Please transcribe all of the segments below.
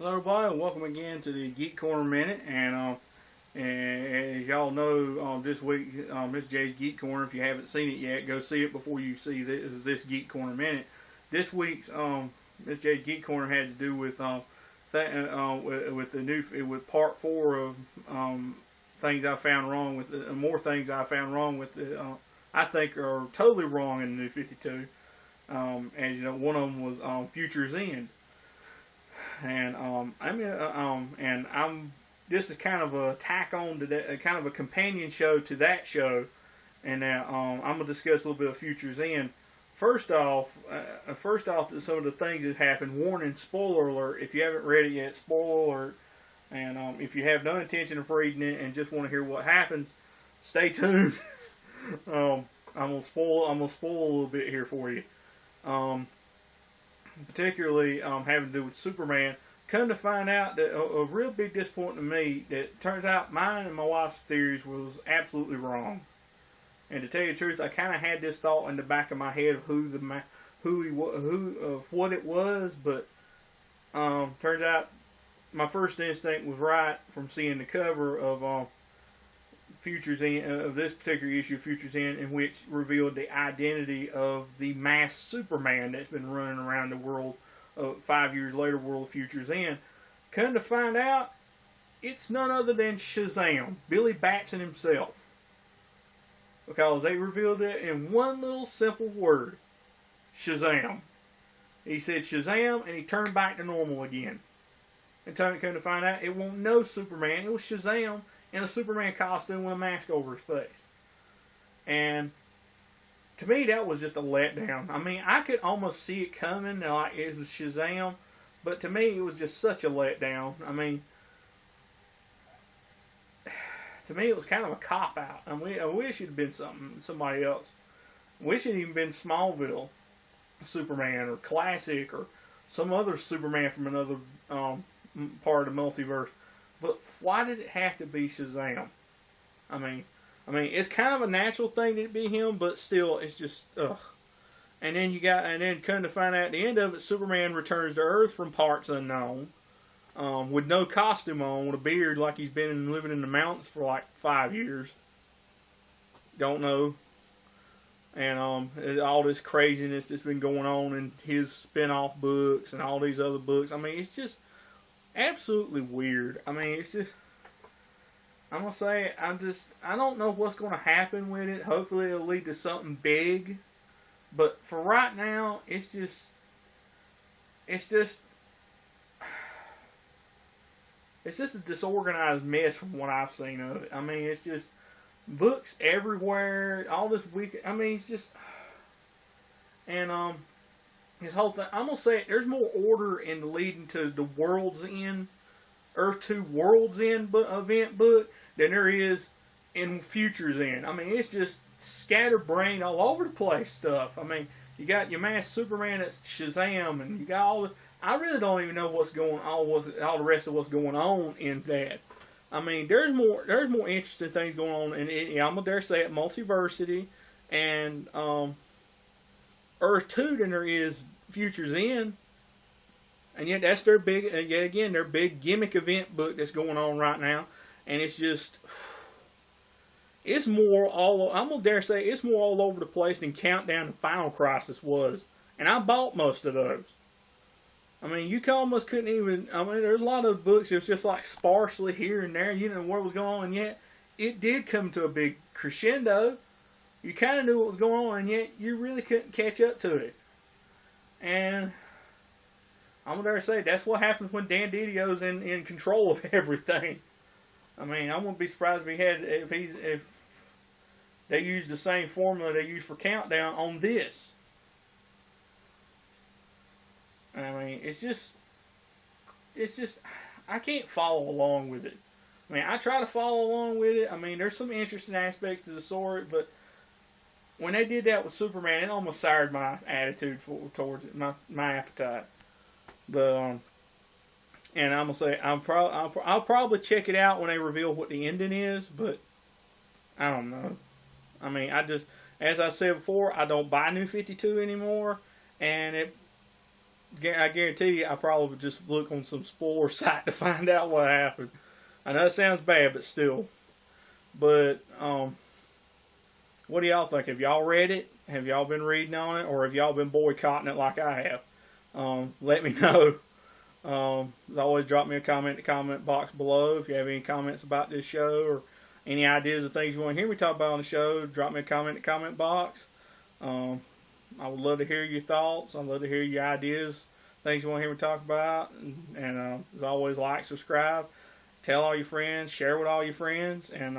Hello, everybody, and welcome again to the Geek Corner Minute. And as y'all know, this week, Miss J's Geek Corner. If you haven't seen it yet, go see it before you see this Geek Corner Minute. This week's Miss J's Geek Corner had to do with with part 4 of things I found wrong with more things I found wrong with I think are totally wrong in the New 52. As you know, one of them was Future's End. And this is kind of a tack on to that, kind of a companion show to that show. And I'm gonna discuss a little bit of Future's End. First off, some of the things that happened. Warning: spoiler alert. If you haven't read it yet, spoiler alert. And if you have no intention of reading it and just want to hear what happens, stay tuned. I'm gonna spoil a little bit here for you. Particularly having to do with Superman. Come to find out that a real big disappointment to me, that turns out mine and my wife's theories was absolutely wrong. And to tell you the truth, I kind of had this thought in the back of my head of what it was, but turns out my first instinct was right from seeing the cover of Future's End, of this particular issue of Future's End, in which revealed the identity of the masked Superman that's been running around the world 5 years later, World of Future's End. Come to find out, it's none other than Shazam, Billy Batson himself. Because they revealed it in one little simple word: Shazam. He said Shazam, and he turned back to normal again. And come to find out, it wasn't no Superman, it was Shazam in a Superman costume with a mask over his face. And to me, that was just a letdown. I mean, I could almost see it coming, like it was Shazam, but to me, it was just such a letdown. I mean, to me, it was kind of a cop-out. I wish it had been somebody else. I wish it had even been Smallville Superman, or Classic, or some other Superman from another part of the multiverse. But why did it have to be Shazam? I mean, it's kind of a natural thing that it be him, but still, it's just ugh. And then come to find out at the end of it, Superman returns to Earth from parts unknown, with no costume on, with a beard, like he's been living in the mountains for like 5 years. Don't know. And all this craziness that's been going on in his spin-off books and all these other books. I mean, it's just absolutely weird. I mean, it's just, I'm going to say, I don't know what's going to happen with it. Hopefully it'll lead to something big. But for right now, it's just a disorganized mess from what I've seen of it. I mean, it's just books everywhere, all this week. I mean, it's just, and his whole thing, I'm going to say, there's more order in the leading to the World's End, Earth 2 World's End event book than there is in Future's End. I mean, it's just scatterbrained all over the place stuff. I mean, you got your masked Superman, that's Shazam, and you got all the, I really don't even know what's going on, all the rest of what's going on in that. I mean, there's more interesting things going on, and I'm gonna dare say it, Multiversity and Earth 2 than there is Future's End. And yet that's their big, their big gimmick event book that's going on right now. And it's just, it's more I'm going to dare say, it's more all over the place than Countdown to Final Crisis was. And I bought most of those. I mean, you almost couldn't even, I mean, there's a lot of books, it was just like sparsely here and there, you know what was going on, and yet it did come to a big crescendo. You kind of knew what was going on, and yet you really couldn't catch up to it. And I'm going to say, that's what happens when Dan Didio's in control of everything. I mean, I wouldn't be surprised if they used the same formula they used for Countdown on this. I mean, it's just, I can't follow along with it. I mean, I try to follow along with it. I mean, there's some interesting aspects to the story, but when they did that with Superman, it almost soured my attitude towards it, my appetite. But and I'm gonna say I'll probably check it out when they reveal what the ending is, but I don't know. I mean, as I said before, I don't buy New 52 anymore, and I guarantee you, I probably would just look on some spoiler site to find out what happened. I know it sounds bad, but still. But what do y'all think? Have y'all read it? Have y'all been reading on it, or have y'all been boycotting it like I have? Let me know. As always, drop me a comment in the comment box below. If you have any comments about this show or any ideas of things you want to hear me talk about on the show, drop me a comment in the comment box. I would love to hear your thoughts. I'd love to hear your ideas, things you want to hear me talk about. And as always, like, subscribe, tell all your friends, share with all your friends. And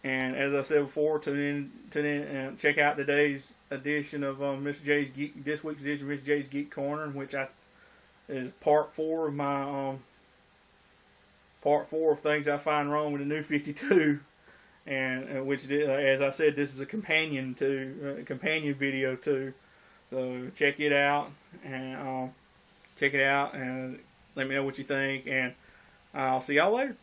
as I said before, tune in and check out today's edition of this week's edition of Mr. J's Geek Corner, in which is part 4 of my part 4 of things I find wrong with the new 52. And which, as I said, this is a companion video too. So check it out and let me know what you think. And I'll see y'all later.